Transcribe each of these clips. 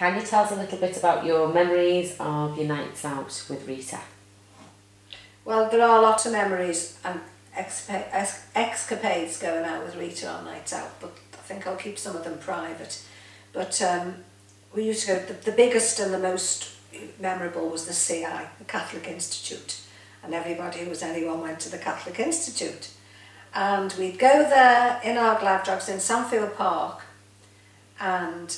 Can you tell us a little bit about your memories of your nights out with Rita? Well, there are lots of memories and escapades going out with Rita on nights out, but I think I'll keep some of them private. But we used to go, the biggest and the most memorable was the CI, the Catholic Institute, and everybody who was anyone went to the Catholic Institute. And we'd go there in our Gladrogs in Sandfield Park, and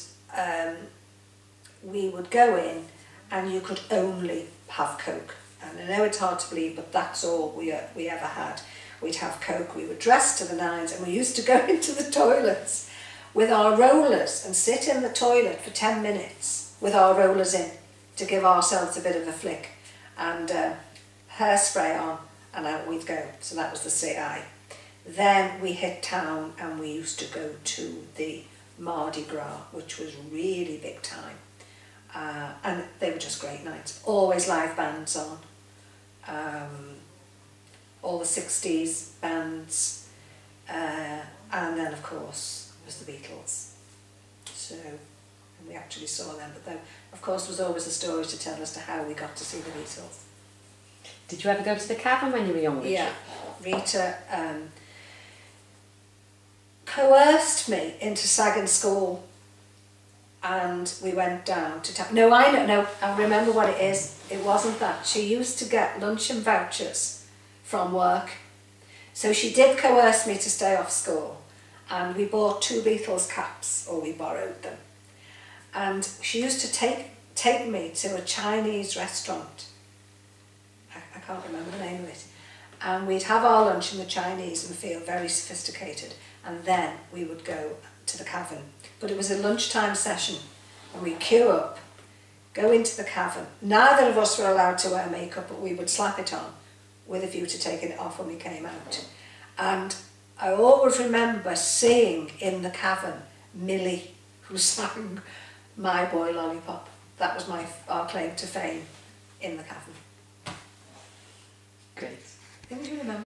we would go in and you could only have Coke. And I know it's hard to believe, but that's all we ever had. We'd have Coke, we were dressed to the nines, and we used to go into the toilets with our rollers and sit in the toilet for 10 minutes with our rollers in to give ourselves a bit of a flick, and hairspray on, and out we'd go. So that was the CI. Then we hit town and we used to go to the Mardi Gras, which was really big time. And they were just great nights. Always live bands on. All the 60s bands. And then, of course, it was the Beatles. So, and we actually saw them. But there, of course, was always a story to tell as to how we got to see the Beatles. Did you ever go to the Cavern when you were younger? Yeah. Rita coerced me into sagging school, and we went down to town. No, I remember what it is. It wasn't that. She used to get luncheon vouchers from work. So she did coerce me to stay off school, and we bought 2 Beatles caps, or we borrowed them. And she used to take me to a Chinese restaurant. I can't remember the name of it. And we'd have our lunch in the Chinese and feel very sophisticated. And then we would go to the Cavern. But it was a lunchtime session, and we'd queue up, go into the Cavern. Neither of us were allowed to wear makeup, but we would slap it on with a view to taking it off when we came out. And I always remember seeing in the Cavern Millie, who sang My Boy Lollipop. That was our claim to fame in the Cavern. Great. I think you remember.